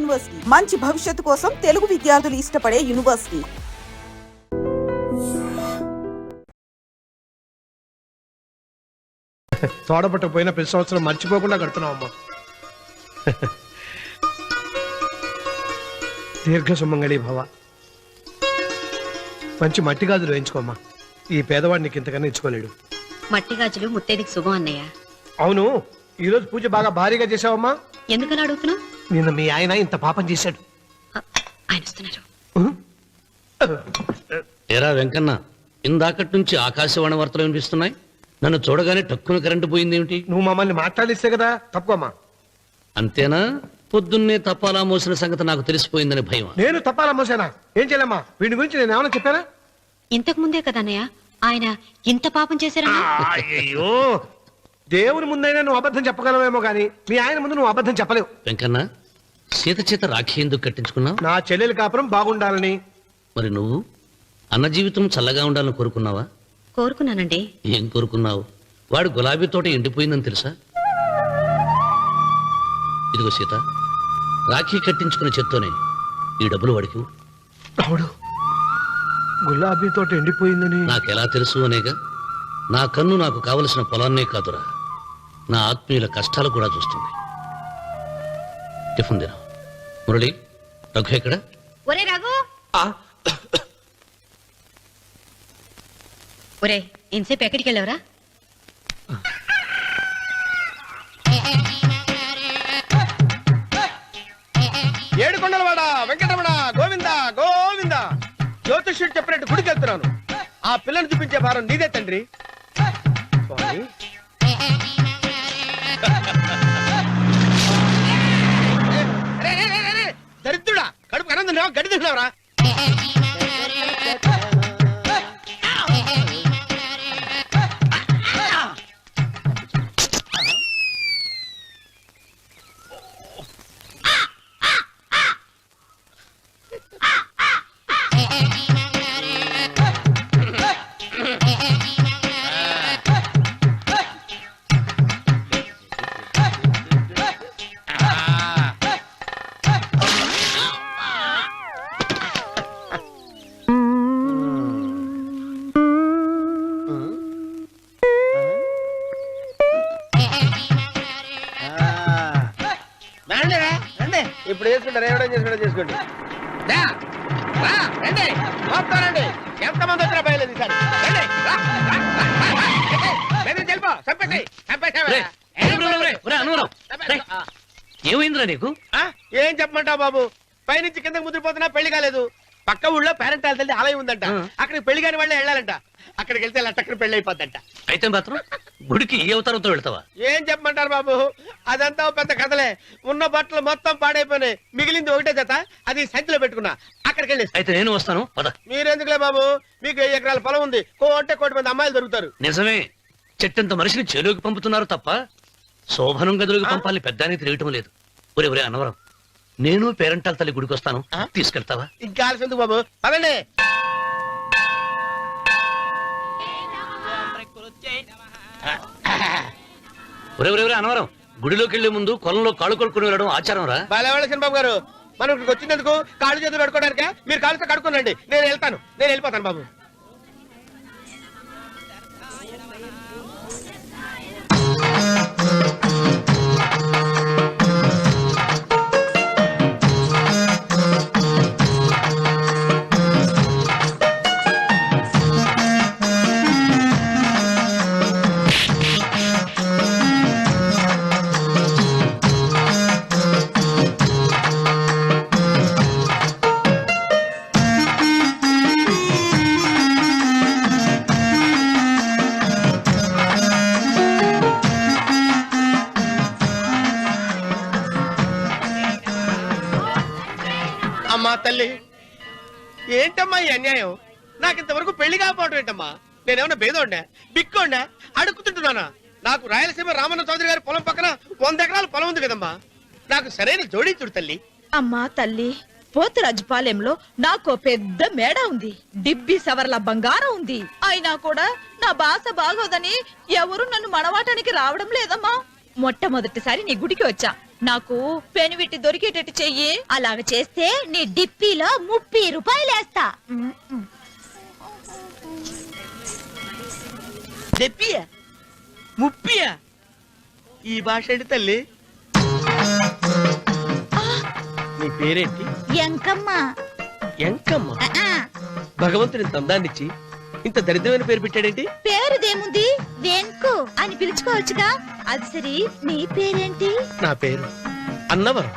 University మంచి భవిష్యత్తు కోసం తెలుగు విద్యార్థులు ఇష్టపడే యూనివర్సిటీ. తోడబట్టకపోయినా ప్రతి సంవత్సరం మర్చిపోకుండా కడుతున్నావు అమ్మా. దీర్ఘ సుమంగళి భవ. మంచి మట్టి గాజులు వేయించుకోమ్మా. ఈ పేదవాడికి ఇంతకన్నా ఇచ్చుకోలేడు. మట్టి గాజులు ముత్తేదికి శుభం అన్నయ్య. అవును, ఈ రోజు పూజ బాగా భారీగా చేసావమ్మా. ఎందుకలా అడుగుతున్నావు? నిన్న మీ ఆయన ఇంత పాపం చేశాడు. ఆయన వస్తున్నారు. ఏరా వెంకన్న, ఇందాకటి నుంచి ఆకాశవాణి వార్తలు వినిపిస్తున్నాయి. నన్ను చూడగానే టక్కున కరెంటు పోయిందేమిటి? నువ్వు మమ్మల్ని మాట్లాడిస్తే కదా తప్పుకోమ్మా. అంతేనా? పొద్దున్నే తపాలా మోసిన సంగతి నాకు తెలిసిపోయిందని భయం. నేను తప్పాలా మోసానా? ఏం చేయలేమ్మా. వీడి గురించి నేను ఏమైనా చెప్పానా? ఇంతకు ముందే కదా అన్నయ్య ఆయన ఇంత పాపం చేశారా? అయ్యో, దేవుని ముందైనా నువ్వు అబద్ధం చెప్పగలవేమో గానీ మీ ఆయన ముందు నువ్వు అబద్ధం చెప్పలేవు. వెంకన్న, సీత చేత రాఖీ ఎందుకు కట్టించుకున్నావు? నా చెల్లెలి కాపురం బాగుండాలని. మరి నువ్వు అన్న జీవితం చల్లగా ఉండాలని కోరుకున్నావా? కోరుకున్నానండి. ఏం కోరుకున్నావు? వాడు గులాబీ తోట ఎండిపోయిందని తెలుసా? ఇదిగో సీత, రాఖీ కట్టించుకున్న చేత్తోనే ఈ డబ్బులు వాడికి. రావుడు, గులాబీ తోట ఎండిపోయిందని నాకెలా తెలుసు అనేగా. నా కన్ను నాకు కావలసిన పొలాన్నే కాదురా, నా ఆత్మీయుల కష్టాలు కూడా చూస్తుంది. టిఫిన్ తిన. మురళి, రఘు ఎక్కడ? ఒరే రఘు, ఒరే ఇంతసేపు ఎక్కడికి వెళ్ళవరా? ఏడుకొండలవాడ వెంకటరమణ గోవింద గోవింద. జ్యోతిష్యుడు చెప్పినట్టు గుడికి వెళ్తున్నాను. ఆ పిల్లని చూపించే భారం నీదే తండ్రి. స్వామి, దరిద్రుడా, కడుపు అనంద గడి తిన్నావురా. ఇప్పుడు వేసుకుంటారు, ఏమైనా చేసుకుంటారు చేసుకోండి. రండి, ఎంతమంది వచ్చినా బయలుదేరి సార్. ఏమైందిరా నీకు? ఏం చెప్పమంటావు బాబు, పైనుంచి కిందకు ముద్రపోతున్నా పెళ్లి కాలేదు. పక్క ఊళ్ళో పేరెంట్ తల్లి ఆలయం ఉందంట, అక్కడికి పెళ్లి కాని వాళ్ళే వెళ్ళాలంట. అక్కడికి వెళ్తే లట్టక్కడ పెళ్లి అయిపోద్దంట. అయితే మాత్రం గుడికి ఏ అవతారంతో వెళ్తావా? ఏం చెప్పమంటారు బాబు, అదంతా పెద్ద కథలే. ఉన్న బట్టలు మొత్తం పాడైపోయినాయి, మిగిలింది ఒకటే జత, అది సంచిలో పెట్టుకున్నా. అక్కడికి వెళ్ళి అయితే నేను వస్తాను. మీరెందుకులే బాబు, మీకు 10 ఎకరాల పొలం ఉంది, కోటి మంది అమ్మాయిలు దొరుకుతారు. నిజమే, చెట్టంత మనిషిని చెరువుకి పంపుతున్నారు తప్ప శోభనం గదులకు పంపాలని పెద్దానికి తెలియటం లేదు. ఒరే అన్నవరం, నేను పేరెంటాల తల్లి గుడికి వస్తాను, తీసుకెళ్తావా? ఇంకా ఆలస్యం బాబు, పదండి. ఒరే అన్నవరం, గుడిలోకి వెళ్లే ముందు కొలంలో కాళ్ళు కొడుకుని వెళ్ళడం ఆచారం రా. బాలేవాళ్ళ బాబు గారు, మనం ఇక్కడికి వచ్చినందుకు కాళ్ళు చేతులు కడుక్కోవడానిక? మీరు కాళ్ళతో కడుక్కోనండి, నేను వెళ్ళిపోతాను బాబు. అమ్మా తల్లి, ఏంటమ్మా ఈ అన్యాయం? నాకింతవరకు పెళ్లి కాకపోవడం ఏంటమ్మా? నేనేమన్నా బేదోండా, బిక్కోండా, అడుగుతుంటున్నానా? నాకు రాయలసీమ రామన్న చౌదరి గారి పొలం పక్కన 100 ఎకరాల పొలం ఉంది కదమ్మా. నాకు సరైన జోడీ చూడు తల్లి. అమ్మా తల్లి, పోతురాజుపాలెంలో నాకు పెద్ద మేడ ఉంది, డిబ్బి సవర్ల బంగారం ఉంది. అయినా కూడా నా భాష బాగోదని ఎవరు నన్ను మనవాటానికి రావడం లేదమ్మా. మొట్టమొదటిసారి నీ గుడికి వచ్చా, నాకు పెనివిట్టి దొరికేటట్టు చెయ్యి. అలాగ చేస్తే నీ డిప్పీలో 30 రూపాయలు వేస్తా. దెప్పియా ముప్పియా ఈ భాష ఏంటి తల్లి? నీ పేరేంటి? ఎంకమ్మ. ఎంకమ్మ. భగవంతుని తందాన్నిచ్చి ఇంత దరిద్రమైన పేరు పెట్టాడేంటి? పేరుదేముంది, వెంకు అని పిలుచుకోవచ్చుగా. అది సరి, నీ పేరేంటి? నా పేరు అన్నవరం.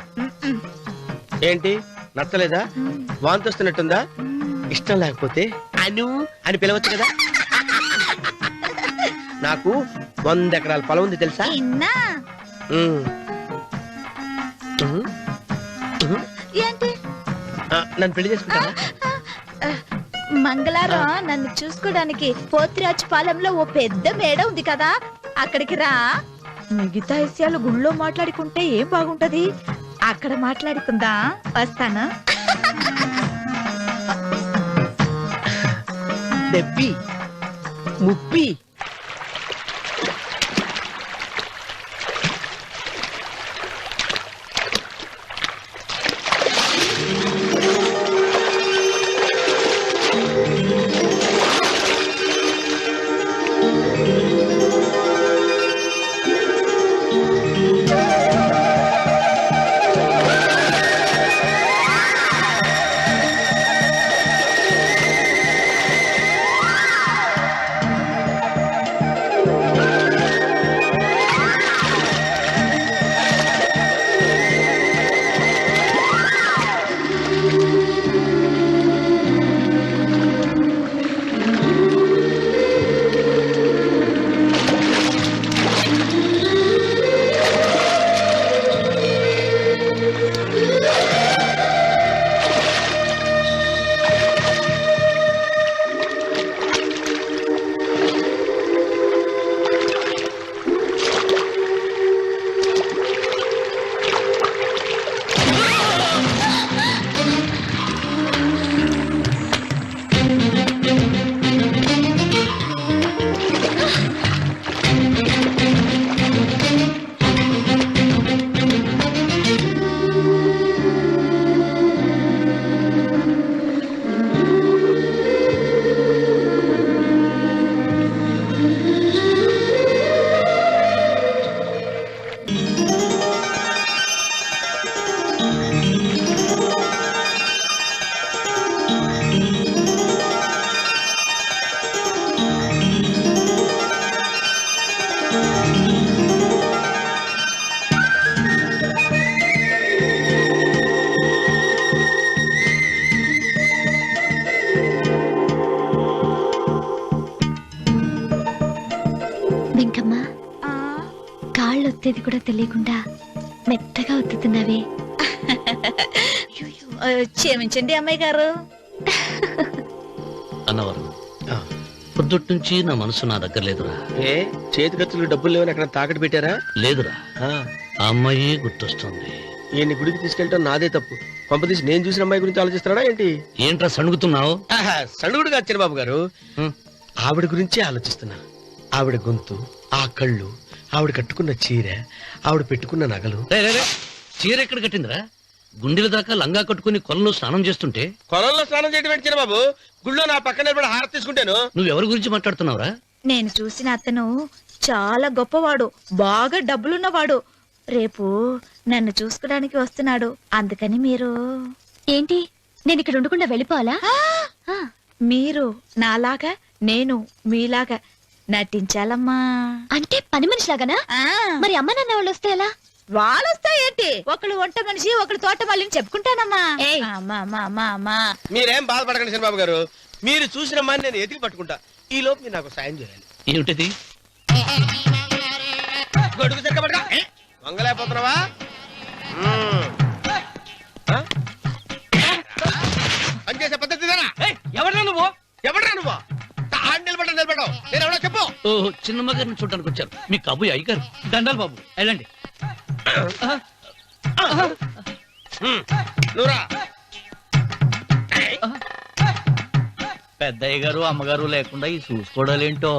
ఏంటి నచ్చలేదా? వాంతి వస్తున్నట్టుందా? ఇష్టం లేకపోతే అను అని పిలవచ్చు కదా. నాకు 100 ఎకరాల పొలం ఉంది తెలుసా? ఇన్నా. ఉమ్. ఉమ్. ఉమ్. ఏంటి? నన్ను పెళ్లి చేసుకుంటావా? మంగళారం నన్ను చూసుకోవడానికి పోతిరాజు పాలెంలో ఓ పెద్ద మేడ ఉంది కదా, అక్కడికి రా. మిగతా విషయాలు గుళ్ళో మాట్లాడుకుంటే ఏం బాగుంటది, అక్కడ మాట్లాడుకుందా. వస్తాను. దెబ్బి ముప్పి. వెంకమ్మ, కాళ్ళు ఒత్తేది కూడా తెలియకుండా మెత్తగా ఒత్తుతున్నావే. క్షమించండి అమ్మాయి గారు. అన్నవరం, పొద్దుటి నుంచి నా మనసు నా దగ్గర లేదురా. ఏ చేతి ఖర్చులు డబ్బులు లేవని అక్కడ తాకట్టు పెట్టారా? లేదురా, ఆ అమ్మాయి గుర్తొస్తుంది. ఈయన్ని గుడికి తీసుకెళ్ళటం నాదే తప్పు. పంపదీసి నేను చూసిన అమ్మాయి గురించి ఆలోచిస్తున్నాడా ఏంటి? ఏంట్రా సణుగుతున్నావు? సణుగుడుగా చిరబాబు గారు, ఆవిడ గురించి ఆలోచిస్తున్నా. ఆవిడ గొంతు, ఆ కళ్ళు, ఆవిడ కట్టుకున్న చీర, ఆవిడ పెట్టుకున్న నగలు. చీర ఎక్కడ కట్టిందిరా? గుండెల దాకా లంగా కట్టుకుని కొలంలో స్నానం చేస్తుంటే. కొలంలో స్నానం చేయడం ఏంటి చిరబాబు? గుళ్ళో నా పక్కన నిలబడి హారతి తీసుకుంటాను. నువ్వెవరి గురించి మాట్లాడుతున్నావురా? నేను చూసిన అతను చాలా గొప్పవాడు, బాగా డబ్బులున్నవాడు. రేపు నన్ను చూసుకోడానికి వస్తున్నాడు. అందుకని మీరు. ఏంటి, నేను ఇక్కడ ఉండకుండా వెళ్ళిపోవాలా? మీరు నాలాగా, నేను మీలాగా నటించాలమ్మా. అంటే పని మనిషిలాగానా? మరి అమ్మ నాన్న వాళ్ళు వస్తే ఎలా? వాళ్ళొస్తా ఏంటి, ఒకళ్ళు వంట మనిషి, ఒకళ్ళు తోట మళ్ళీ చెప్పుకుంటానమ్మా. మీరేం బాధపడకండి చంద్రబాబు గారు. మీరు చూసిన అమ్మాయిని నేను ఎతికి పట్టుకుంటా. ఈ లోపు మీరు నాకు సాయం చేయాలి. ఏమిటిది? గొడుగు సరిగ్గా పట్టుకో. వంగలేకపోతున్నావా? పనిచేసే పద్ధతి ఎవరా నువ్వు? ఎవరా నువ్వు? నిలబడ్డావు. నేను ఎవరో చెప్పు. ఓహో, చిన్నమ్మ గారిని చూడడానికి వచ్చారు. మీ కబు అయ్యగారు. దండాలు బాబు, వెళ్ళండి. నువ్వురా. పెద్దయ్య గారు అమ్మగారు లేకుండా ఈ చూసుకోవడాలేంటో.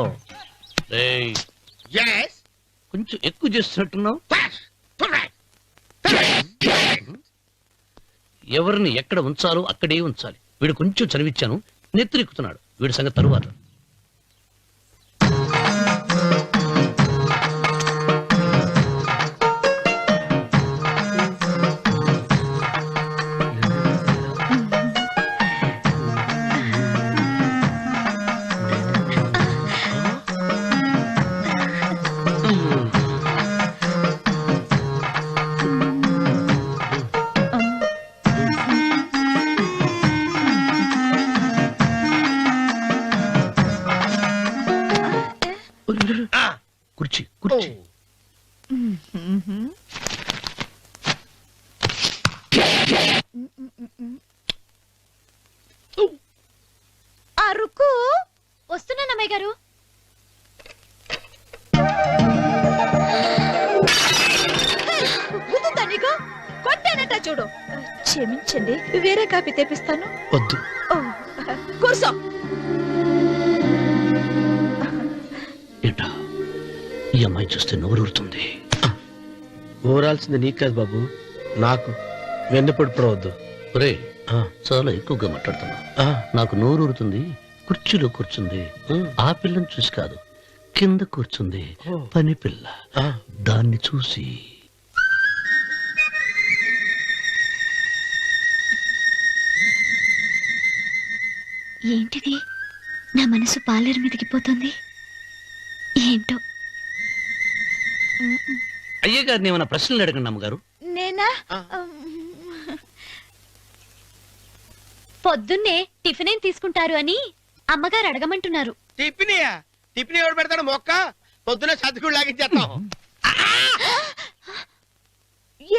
కొంచెం ఎక్కువ చేస్తున్నట్టున్నావు. ఎవరిని ఎక్కడ ఉంచాలో అక్కడే ఉంచాలి. వీడు కొంచెం చదివిచ్చాను, నెత్తిరెక్కుతున్నాడు. వీడి సంగతి తరువాత. కుర్చీ కుర్చీ. అరుకు వస్తున్నానమ్మాయి గారు. గుద్దుతా నీకు? కొట్టానట చూడు. క్షమించండి, వేరే కాపీ తెప్పిస్తాను. వద్దు. ఓ, కూర్చో. ఏటా ఈ అమ్మాయి చూస్తే నోరూరుతుంది. ఊరాల్సింది నీకు కాదు బాబు, నాకు. వెన్నెప్పుడు పడవద్దు. ఒరే, చాలా ఎక్కువగా మాట్లాడుతున్నా. నాకు నోరూరుతుంది. కుర్చీలో కూర్చుంది. ఆ పిల్లని చూసి కాదు, కింద కూర్చుంది పని పిల్ల. దాన్ని చూసి ఏంటిది? నా మనసు పాలేరు మీదకి పోతుంది. ఏంటో. అయ్య గారిని ఏమైనా ప్రశ్నలు అడగండి అమ్మగారు. నేనా? పొద్దున్నే టిఫిన్ ఏం తీసుకుంటారు అని అమ్మగారు అడగమంటున్నారు. టిఫినియా? టిఫిన్ ఎవడు పెడతాడు మొక్క? పొద్దునే సర్దుకుడు లాగించేస్తాం.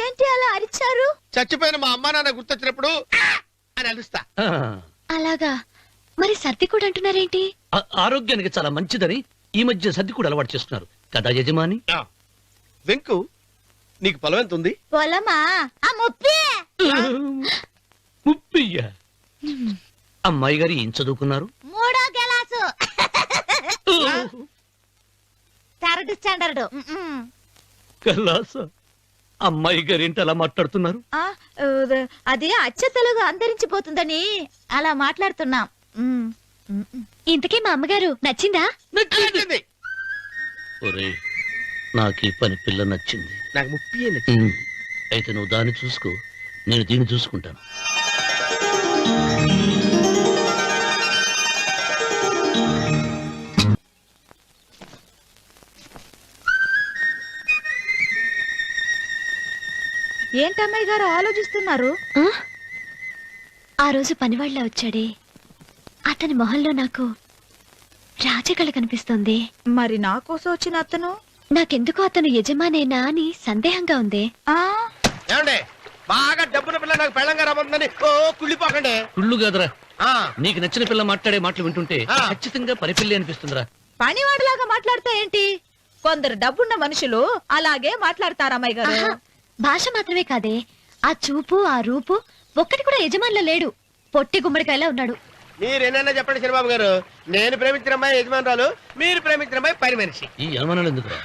ఏంటి అలా అరిచారు? చచ్చిపోయిన మా అమ్మ నాన్న గుర్తొచ్చినప్పుడు అని అలుస్తా. అలాగా? మరి సర్ది కూడా అంటున్నారేంటి? ఆరోగ్యానికి చాలా మంచిదని ఈ మధ్య సర్ది కూడా అలవాటు చేస్తున్నారు కదా యజమాని. వెంకు, నీకు పొలం ఎంత ఉంది? పొలమా? ఆ ముప్పి. ముప్పయ్యా? అమ్మాయి గారు ఏం చదువుకున్నారు? 3వ క్లాసు, 3rd స్టాండర్డ్. కలాస. అమ్మాయి గారు ఏంటి అలా మాట్లాడుతున్నారు? అది అచ్చ తెలుగు అంతరించిపోతుందని అలా మాట్లాడుతున్నాం. ఇంతకీ మా అమ్మగారు నచ్చిందా? నచ్చింది. ఒరే, నాకు ఈ పని పిల్ల నచ్చింది. నాకు ముప్పి. అయితే నువ్వు దాన్ని చూసుకో, నేను దీన్ని చూసుకుంటాను. ఏంటమ్మాయి గారు ఆలోచిస్తున్నారు? ఆ రోజు పనివాళ్ళ వచ్చాడే, అతని మొహంలో నాకు రాజకళ కనిపిస్తోంది. మరి నా కోసం వచ్చిన అతను? నాకెందుకో అతను యజమానేనా అని సందేహంగా ఉంది. ఏమండే, బాగా డబ్బున పిల్ల నాకు పెళ్ళంగా రాబోతుందని ఓ కుళ్ళిపోకండి. కుళ్ళు కాదురా, ఆ, నీకు నచ్చిన పిల్ల మాట్లాడే మాటలు వింటుంటే ఖచ్చితంగా పని పిల్లి అనిపిస్తుందిరా. పనివాడిలాగా మాట్లాడితే ఏంటి? కొందరు డబ్బున్న మనుషులు అలాగే మాట్లాడతారమ్మాయి గారు. ఆహా, భాష మాత్రమే కాదే, ఆ చూపు ఆ రూపు ఒక్కటి కూడా యజమానిలో లేడు. పొట్టి గుమ్మడికాయలా ఉన్నాడు. మీరేనన్నా చెప్పండి చంద్రబాబు గారు, నేను ప్రేమించిన అమ్మాయి యజమానురాలు, మీరు ప్రేమించిన అమ్మాయి పని మనిషి. ఈ అనుమానాలు ఎందుకురా?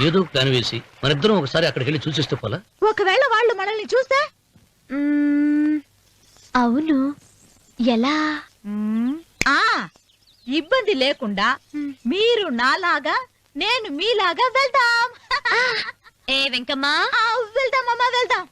ఏదో ప్లాన్ వేసి మనిద్దరం ఒకసారి అక్కడికి వెళ్ళి చూసేస్తే పోలా? ఒకవేళ వాళ్ళు మనల్ని చూస్తే? అవును, ఎలా? ఇబ్బంది లేకుండా మీరు నాలాగా నేను మీలాగా వెళ్దాం. ఏ వెంకమ్మా, వెళ్దాం అమ్మా, వెళ్దాం.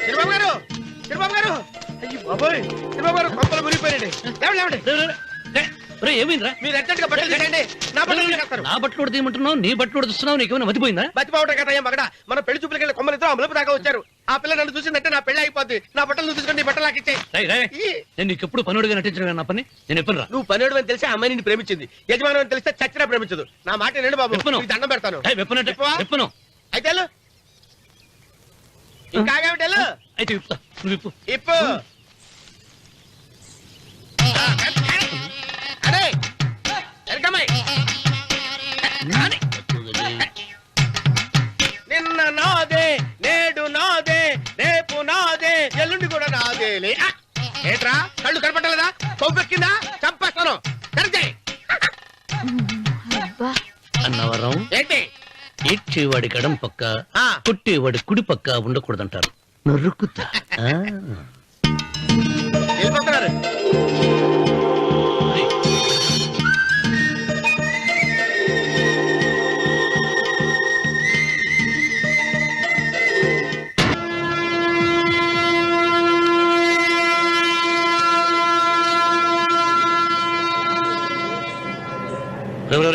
చంద్రబాబు గారు, చంద్రబాబు గారు, అయ్యి బాబోయ్, చంద్రబాబు గారు కొంపలు మురిగిపోయాడు. ఏమైందిరా? మీరు అర్జెంట్ గా బట్టలు తీసేయండి, నా బట్టలు తీసేస్తారు. నా బట్టలు తీయమంటున్నావు, నీ బట్టలు తీస్తున్నావు, నీకేమైనా మతిపోయిందా? బతిపోవటం కదా ఏం మగడ, మన పెళ్లి చూపులకి వెళ్ళి కొమ్మలు ఇద్దరు అమలుపు దాకా వచ్చారు. ఆ పిల్ల నన్ను చూసిందంటే నా పెళ్లి అయిపోద్ది. నా బట్టలు నువ్వు తీసుకొని బట్టలు నాకు ఇచ్చేయి. నేను నీకు ఎప్పుడు పనుడిగా నటించడం నా పని. నేను ఎప్పుడు రా? నువ్వు పనివాడు అని తెలిసి ఆ అమ్మాయి నిన్ను ప్రేమించింది, యజమాని అని తెలిస్తే చచ్చినా ప్రేమించదు. నా మాట వినండి బాబు, నీకు దండం పెడతాను. విప్పను. అయితే వెళ్ళు. ఇంకా ఆగావిటి వెళ్ళు. అయితే విప్పుతా, నువ్వు విప్పు. ఇప్పు. అరే ఎరకమ్మాయి, నిన్న నాదే, నేడు నాదే, రేపు నాదే, ఎల్లుండి కూడా నాదేలే. ఏట్రా కళ్ళు కనపట్టలేదా? కొవ్వెక్కిందా? చంపేస్తాను. నడిచేవాడి ఎడం పక్క ఆ. కొట్టేవాడి కుడి పక్క ఉండకూడదంటారు. నరుకుతా. ఆ. వెళ్ళిపోతున్నారు.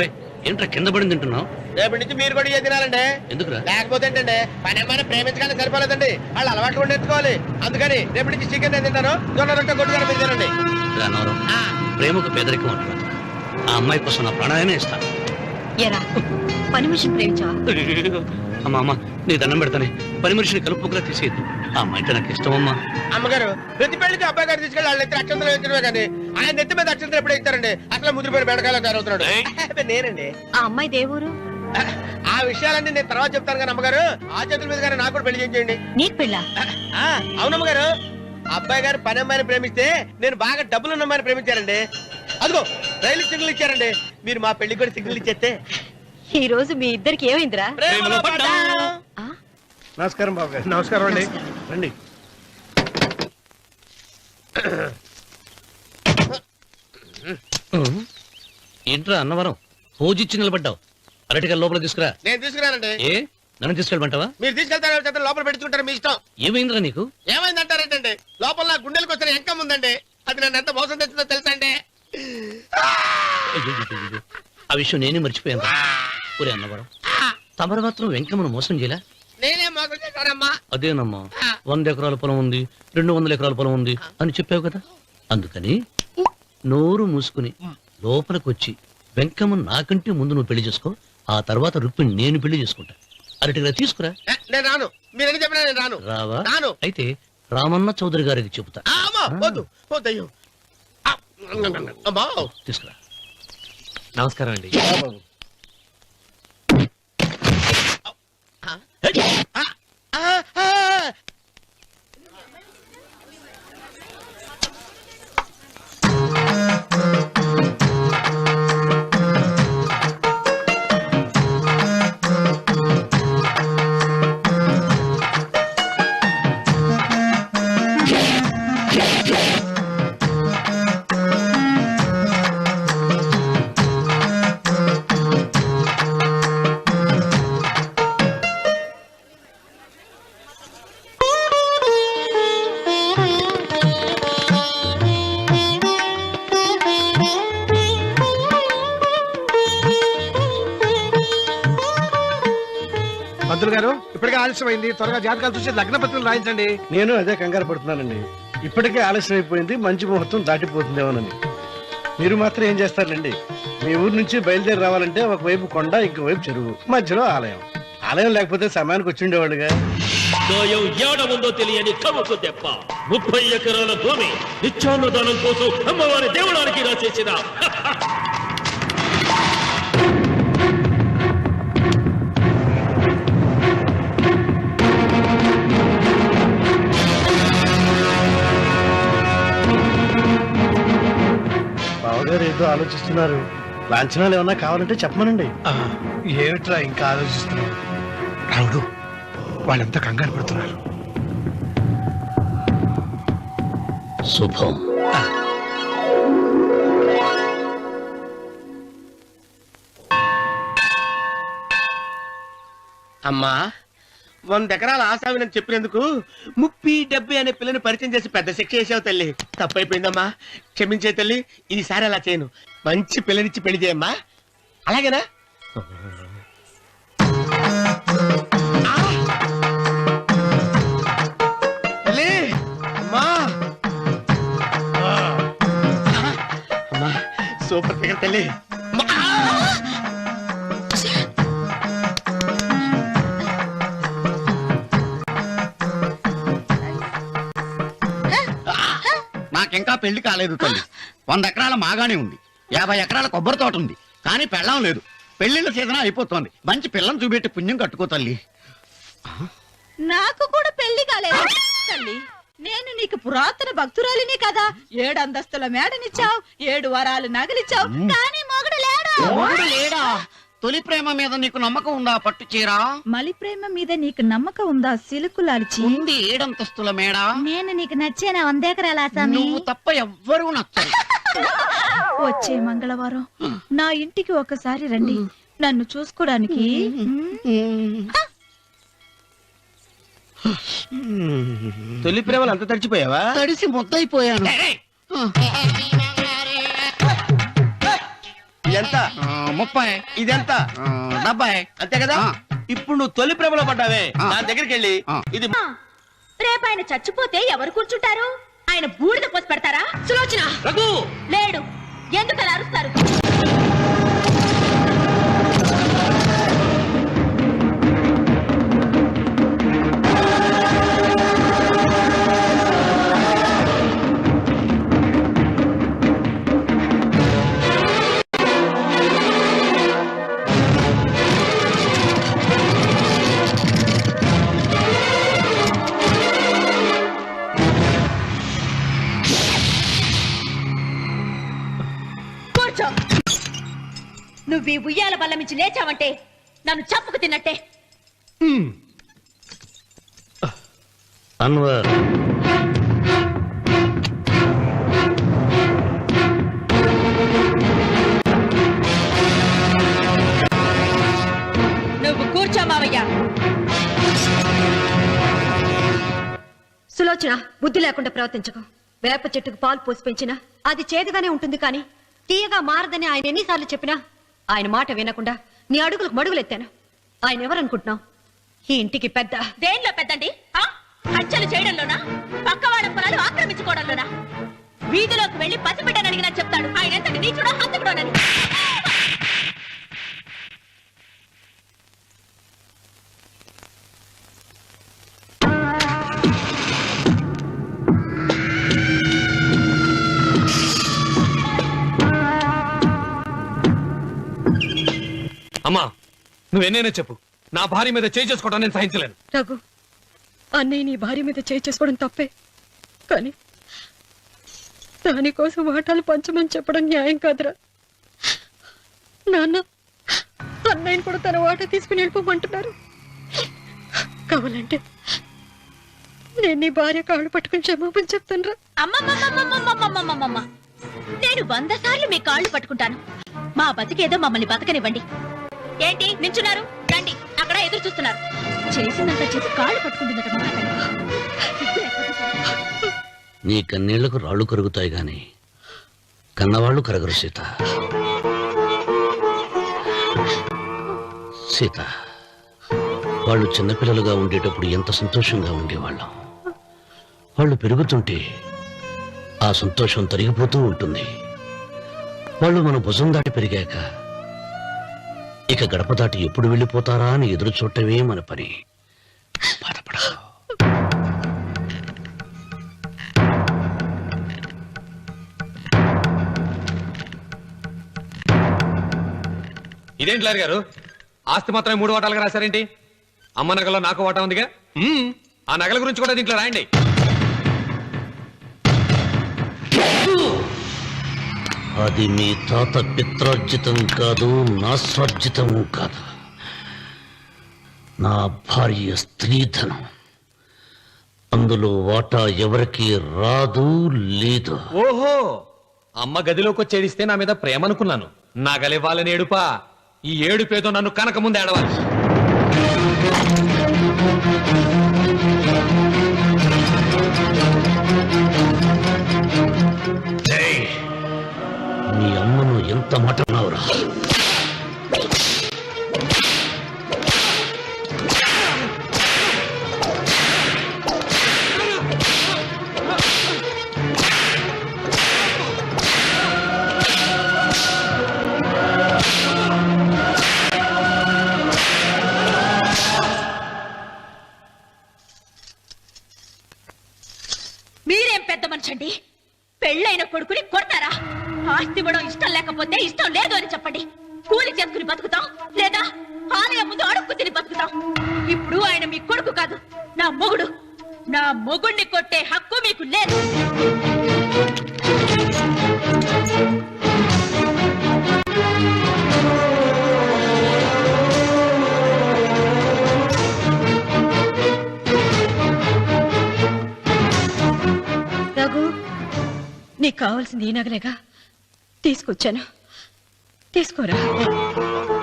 రే, ఏంట్రా కింద పడింది తింటున్నావు? రేపటి నుంచి మీరు కూడా ఇదే తినాలండి. ఎందుకురా? లేకపోతే ఏంటండి, పని ఏమైనా ప్రేమించడానికి సరిపోలేదండి, వాళ్ళు అలవాట్లు కూడా నేర్చుకోవాలి. అందుకని రేపటి నుంచి చికెన్ నేను తింటాను, జొన్న రొట్టె కొట్టుకొని మీరు తినండి. అన్నవరం, ఆ, ప్రేమకు పేదరికం అంటారు. ఆ అమ్మాయి కోసం నా ప్రాణాలనే ఇస్తా. ఎరా పని మనిషిని ప్రేమించావా? అమ్మా అమ్మ, నీ దండం పెడతానే, పని మనిషిని కలుపుకులా తీసేయద్దు. ఆ అమ్మాయి అంటే నాకు ఇష్టం అమ్మా. అమ్మగారు ప్రతి పెళ్లికి అబ్బాయి గారు తీసుకెళ్ళి వాళ్ళ ఎత్తి అక్షంతలు వేయించడమే కానీ ఆయన నెత్తి మీద అక్షంతలు ఎప్పుడే ఇస్తారండి. అసలు ముద్రపోయిన బెడకాయలు తయారవుతున్నాడు. నేనండి. ఆ అమ్మాయి దేవురు ఆ విషయాలన్నీ నేను తర్వాత చెప్తాను కానీ అమ్మగారు, ఆ చేతుల మీద కానీ నాకు కూడా పెళ్లి చేయండి. నీకు పెళ్ళా? అవునమ్మగారు, అబ్బాయి గారు పని అమ్మాయిని ప్రేమిస్తే నేను బాగా డబ్బులున్న అమ్మాయిని ప్రేమించారండి. అదిగో రైలు సిగ్నల్ ఇచ్చారండి. మీరు మా పెళ్లికి కూడా సిగ్నల్ ఇచ్చేస్తే ఈ రోజు మీ ఇద్దరికి ఏమైందిరా? ప్రేమలో పడ్డాం. ఆ? నమస్కారం బాబు గారు. నమస్కారం అండి. రండి. ఏంట్రా అన్నవరం, పోజిచ్చి నిలబడ్డావు? అరటిగా లోపల తీసుకురా. నేను తీసుకురానండి. ఏ నన్ను తీసుకెళ్ళమంటావా? మీరు తీసుకెళ్తారు, లోపల పెట్టుకుంటారు, మీ ఇష్టం. ఏమైందిరా నీకు? ఏమైందంటారేంటండి, లోపల నా గుండెలకు వచ్చిన ఎంకం ఉందండి. అది నన్ను ఎంత మోసం తెచ్చిందో తెలుసా అండి. అయ్యయ్యయ్యయ్యో. ఆ విషయం నేనే మర్చిపోయాను. ఒరే అన్నవరం, తమరు మాత్రం వెంకమ్మను మోసం చేయలే? నేనే మోసం చేశానమ్మా. అదేనమ్మా, 100 ఎకరాల పొలం ఉంది, 200 ఎకరాల పొలం ఉంది అని చెప్పావు కదా. అందుకని నోరు మూసుకుని లోపలికి వచ్చి వెంకమ్మను నాకంటే ముందు నువ్వు పెళ్లి చేసుకో. ఆ తర్వాత రుక్మిణి నేను పెళ్లి చేసుకుంటా. అరటిగా తీసుకురా. నేను రాను, మీరని చెప్పినా నేను రాను. రావా? రాను. అయితే రామన్న చౌదరి గారికి చెబుతా. అమ్మా వద్దు వద్దు, అయ్యో అమ్మా. తీసుకురా. నమస్కారం అండి. పంతులు గారు, ఇప్పటికే ఆలస్యమైంది. త్వరగా జాతకాలు చూసి లగ్న పత్రికలు రాయించండి. నేను అదే కంగారు పడుతున్నానండి. ఇప్పటికే ఆలస్యం అయిపోయింది, మంచి ముహూర్తం దాటిపోతుందేమోనని. మీరు మాత్రం ఏం చేస్తారండి, మీ ఊరు నుంచి బయలుదేరి రావాలంటే ఒకవైపు కొండ, ఇంకోవైపు చెరువు, మధ్యలో ఆలయం. ఆలయం లేకపోతే సమయానికి వచ్చి ఉండేవాడుగా. దోయం ఏడముందో తెలియని కవుకు దెబ్బ. 30 ఎకరాల భూమి నిత్యాన్నదానం కోసం అమ్మవారి దేవుడానికి రాసేసిన బావగారు ఏదో ఆలోచిస్తున్నారు. లాంఛనాలు ఏమన్నా కావాలంటే చెప్పమనండి. ఏమిట్రా ఇంకా ఆలోచిస్తున్నావు రావుడు? వాళ్ళంతా కంగారు పడుతున్నారు. శుభం. అమ్మా, 100 ఎకరాల ఆశావినని చెప్పినందుకు 30-70 అనే పిల్లని పరిచయం చేసి పెద్ద శిక్ష చేసావు తల్లి. తప్పైపోయిందమ్మా, క్షమించే తల్లి. ఈసారి అలా చేయను, మంచి పిల్లనిచ్చి పెళ్లి చేయమ్మా. అలాగేనా? తల్లి, అమ్మా. అమ్మా, సూపర్ ఫిగర్ తల్లి. నాకింకా పెళ్లి కాలేదు తల్లి. 100 ఎకరాల మాగానే ఉంది, 50 ఎకరాల కొబ్బరి తోట ఉంది, కానీ పెళ్ళం లేదు. పెళ్లిళ్ళ సీజన్ అయిపోతోంది. మంచి పిల్లని చూపెట్టి పుణ్యం కట్టుకో తల్లి. నాకు కూడా పెళ్లి కాలేదు తల్లి. నేను నీకు పురాతన భక్తురాలిని కదా. 7 అంతస్తుల మేడనిచ్చావు, 7 వరాలు నగలిచ్చావు, కానీ మొగుడు లేడా? మొగుడు లేడా? తొలి ప్రేమ మీద నీకు నమ్మకం ఉందా పట్టు చీర? మలి ప్రేమ మీద నీకు నమ్మకం ఉందా సిలుకు లాల్చి? ఉంది 7 అంతస్తుల మేడ. నేను నీకు నచ్చేనా 100 ఎకరాల ఆసామి? నువ్వు తప్ప ఎవ్వరూ నచ్చరు. వచ్చే మంగళవారం నా ఇంటికి ఒకసారి రండి నన్ను చూసుకోవడానికి. తొలి ప్రేమలు అంత తడిచిపోయావా? తడిసి ముద్దయిపోయాను. ఎంత? 30. ఇదెంత? 70. అంతే కదా. ఇప్పుడు నువ్వు తొలి ప్రేమలో పడ్డావే, నా దగ్గరికి వెళ్ళి ఇది రేపు ఆయన చచ్చిపోతే ఎవరు కూర్చుంటారు? ఆయన బూడిద పోసి పెడతారా? సులోచన రఘు లేడు, ఎందుకు అలా అరుస్తారు? నువ్వు ఈ ఉయ్యాల బల్ల మించి లేచావంటే నన్ను చప్పుకు తిన్నట్టే. అన్వర్, నువ్వు కూర్చో మావయ్య. సులోచన, బుద్ధి లేకుండా ప్రవర్తించకు. వేప చెట్టుకు పాలు పోసి పెంచినా అది చేదుగానే ఉంటుంది, కానీ తీయగా మారదని ఆయన ఎన్నిసార్లు చెప్పినా ఆయన మాట వినకుండా నీ అడుగులకు మడుగులెత్తాను. ఆయన ఎవరనుకుంటున్నావు? ఈ ఇంటికి పెద్ద. దేనిలో పెద్దండి? హత్యలు చేయడంలోనా? పక్కవాడ పొలాలు ఆక్రమించుకోవడంలోనా? వీధిలోకి వెళ్లి పసిబిడ్డని అడిగినా చెప్తాడు ఆయన ఎంతటి నీచుడో హంతకుడోనని. అమ్మా, నువ్వెన్నైనా చెప్పు, నా భార్య మీద చేయి చేసుకోవడం నేను సహించలేను. రఘు, అన్నయ్య నీ భార్య మీద చేయి చేసుకోవడం తప్పే, కానీ దానికోసం వాటాలు పంచమని చెప్పడం న్యాయం కాదురా. నాన్న అన్నయ్యని కూడా తన వాటా తీసుకుని వెళ్ళిపోమంటున్నారు. కావాలంటే నేను నీ భార్య కాళ్ళు పట్టుకుని క్షమాపణ చెప్తాను రా. అమ్మమ్మమ్మమ్మమ్మమ్మమ్మమ్మమ్మ, నేను 100 సార్లు మీ కాళ్ళు పట్టుకుంటాను. మా బతికేదో మమ్మల్ని బతకనివ్వండి. ఏంటి నించున్నారు? రండి, అక్కడ ఎదురు చూస్తున్నారు. చేసినంత చేసి కాళ్ళు పట్టుకుంటుందట. నీ కన్నీళ్లకు రాళ్లు కరుగుతాయి గాని కన్నవాళ్లు కరగరు సీత. సీత, వాళ్ళు చిన్నపిల్లలుగా ఉండేటప్పుడు ఎంత సంతోషంగా ఉండేవాళ్ళం. వాళ్ళు పెరుగుతుంటే ఆ సంతోషం తరిగిపోతూ ఉంటుంది. వాళ్ళు మన భుజం దాటి పెరిగాక ఇక గడప దాటి ఎప్పుడు వెళ్ళిపోతారా అని ఎదురు చూడటమే మన పని. బాధపడ. ఇదేంటి లారి గారు, ఆస్తి మాత్రమే 3 వాటాలుగా రాశారేంటి? అమ్మ నగలో నాకు వాటా ఉందిగా. ఆ నగల గురించి కూడా దీంట్లో రాయండి. అది మీ తాత పిత్రార్జితం కాదు, నా స్వార్జితం కాదు. నా భార్య స్త్రీధనం. అందులో వాటా ఎవరికి రాదు, లేదు. ఓహో, అమ్మ గదిలోకి వచ్చేడిస్తే నా మీద ప్రేమ అనుకున్నాను. నగలివ్వాలని ఏడుపా. ఈ ఏడుపేదో నన్ను కనక ముందు ఏడవాలి. నీ అమ్మను ఎంత మాట అన్నావురా? మీరేం పెద్ద మనిషండి? పెళ్ళైన కొడుకుని కొడతారా? ఆస్తి ఇవ్వడం ఇష్టం లేకపోతే ఇష్టం లేదు అని చెప్పండి. కూలి చేసుకుని బతుకుతాం, లేదా ఆలయం ముందు అడుక్కు తిని బతుకుతాం. ఇప్పుడు ఆయన మీ కొడుకు కాదు, నా మొగుడు. నా మొగుడిని కొట్టే హక్కు మీకు లేదు. నీకు కావాల్సింది ఈ నగలేగా తీసుకొచ్చాను, తీసుకోరా.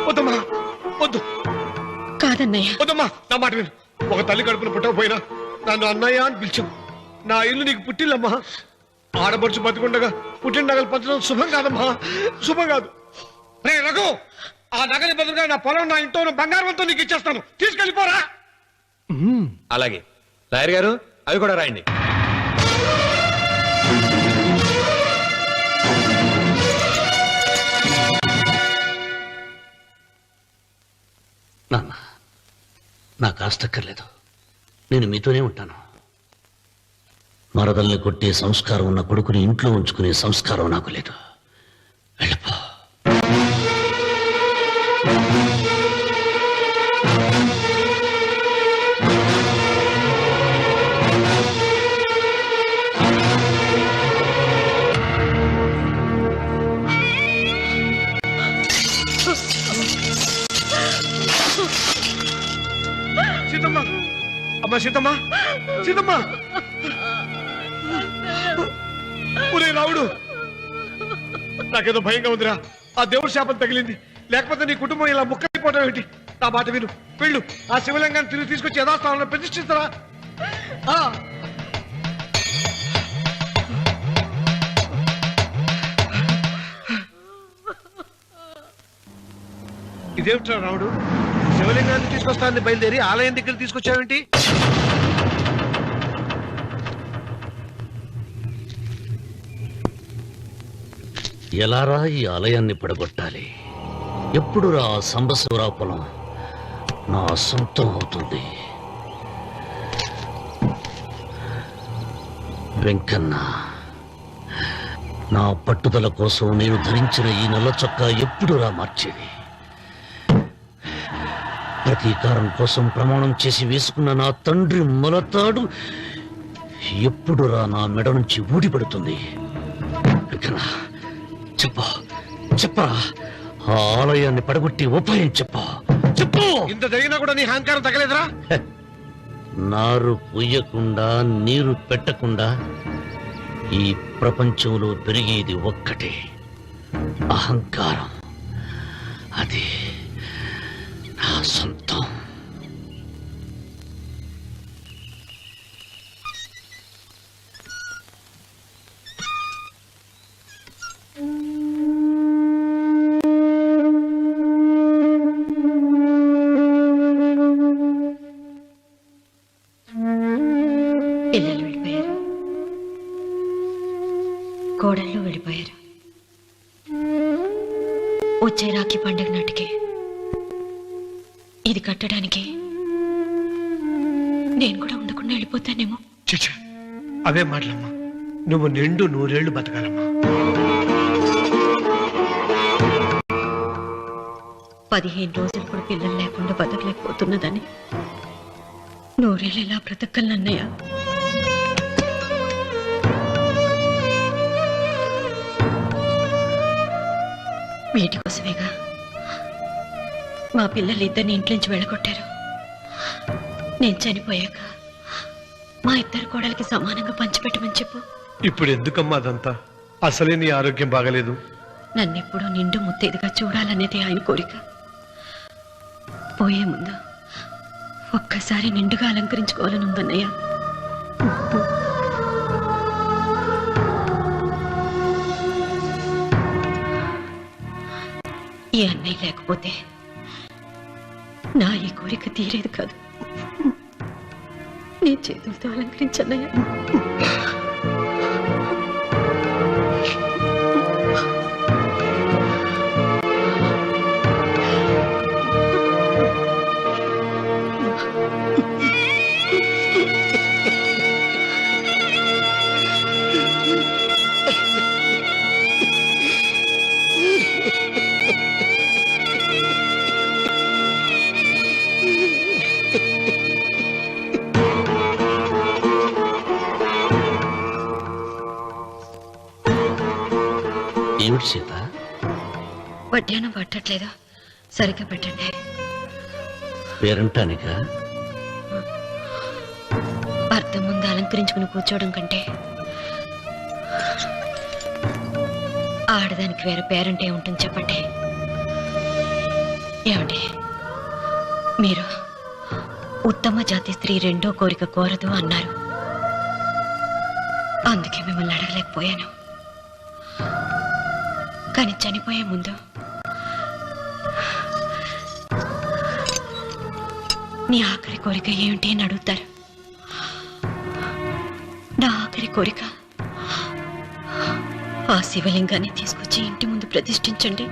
వద్దమ్మా, వద్దు. కాదన్నయ్య. వద్దమ్మా, నా మాట విను. ఒక తల్లి కడుపున పుట్టకపోయినా నన్ను అన్నయ్య అని పిలిచావు. నా ఇల్లు నీకు పుట్టిల్లమ్మా. ఆడపడుచు బతికుండగా పుట్టిన నగలు పంచడం శుభం కాదమ్మా, శుభం కాదు. రే రఘు, ఆ నగలి బదులుగా నా పొలం, నా ఇంట్లో ఉన్న బంగారంతో నీకు ఇచ్చేస్తాను, తీసుకెళ్ళిపోరా. అలాగే లాయర్ గారు, అవి కూడా రాయండి. నాన్న, నాకు ఆస్తక్కర్లేదు. నేను మీతోనే ఉంటాను. మరదల్ని కొట్టే సంస్కారం ఉన్న కొడుకుని ఇంట్లో ఉంచుకునే సంస్కారం నాకు లేదు. వెళ్ళిపో. సీతమ్మ, అమ్మా సీతమ్మ, సీతమ్మ. ఒరే రావుడు, నాకేదో భయంగా ఉందిరా. ఆ దేవుడి శాపం తగిలింది, లేకపోతే నీ కుటుంబం ఇలా ముక్కైపోవడం ఏంటి? నా మాట విను, వెళ్ళు. ఆ శివలింగాన్ని తిరిగి తీసుకొచ్చి యథాస్థానంలో ప్రతిష్ఠిస్తారా? ఇదేమిట్రా రావుడు, శివలింగాన్ని తీసుకొస్తానని బయలుదేరి ఆలయం దగ్గర తీసుకొచ్చావేంటి? ఎలారా ఈ ఆలయాన్ని పడగొట్టాలి? ఎప్పుడురా సంబశివరావు పొలం నా సొంతం అవుతుంది? వెంకన్న, నా పట్టుదల కోసం నేను ధరించిన ఈ నల్ల చొక్కా ఎప్పుడురా మార్చేది? ప్రతీకారం కోసం ప్రమాణం చేసి వేసుకున్న నా తండ్రి మొలతాడు ఎప్పుడురా నా మెడ నుంచి ఊడిపడుతుంది? వెంకన్న, చెప్పరా, ఆ ఆలయాన్ని పడగొట్టి ఉపాయం చెప్పు. ఇంత జరిగినా కూడా నీ అహంకారం తగలేదురా? నారు పొయ్యకుండా నీరు పెట్టకుండా ఈ ప్రపంచంలో పెరిగేది ఒక్కటే, అహంకారం. అది నా సొంతం. పిల్లలు వెళ్ళిపోయారు, కోడళ్ళు వెళ్ళిపోయారు. వచ్చే రాఖీ పండుగ నాటికి ఇది కట్టడానికి నేను కూడా ఉండకుండా వెళ్ళిపోతానేమో. చిచ్చా, అవే మాటలమ్మా. నువ్వు నిండు 100 ఏళ్ళు బతకాలమ్మా. 15 రోజులు కూడా పిల్లలు లేకుండా బతకలేకపోతున్నదని 100 ఏళ్ళు ఇలా బ్రతకలన్నయ్య. వీటి కోసమేగా మా పిల్లలు ఇద్దరిని ఇంట్లో నుంచి వెళ్ళగొట్టారు. నేను చనిపోయాక మా ఇద్దరు కోడలికి సమానంగా పంచిపెట్టమని చెప్పు. ఇప్పుడు ఎందుకమ్మా అదంతా? అసలే నీ ఆరోగ్యం బాగలేదు. నన్నెప్పుడూ నిండు ముత్తేదిగా చూడాలనేది ఆయన కోరిక. పోయే ముందు ఒక్కసారి నిండుగా అలంకరించుకోవాలని ఉందన్నయ్య. ఈ అన్నయ్య లేకపోతే నా ఈ కోరిక తీరేది కాదు. నీ చేతులతో అలంకరించన్నయ్య. ఏమిటి సీత? వడ్డానం పట్టట్లేదు, సరిగ్గా పెట్టండి. పేరంటానికా? భర్త ముందు అలంకరించుకుని కూర్చోవడం కంటే ఆడదానికి వేరే పేరంటే ఉంటుంది చెప్పండి. ఏమండి, మీరు ఉత్తమ జాతి స్త్రీ రెండో కోరిక కోరదు అన్నారు. అందుకే మిమ్మల్ని అడగలేకపోయాను. కానీ చనిపోయే ముందు నీ ఆఖరి కోరిక ఏమిటి అని అడుగుతారు. నా ఆఖరి కోరిక ఆ శివలింగాన్ని తీసుకొచ్చి ఇంటి ముందు ప్రతిష్ఠించండి.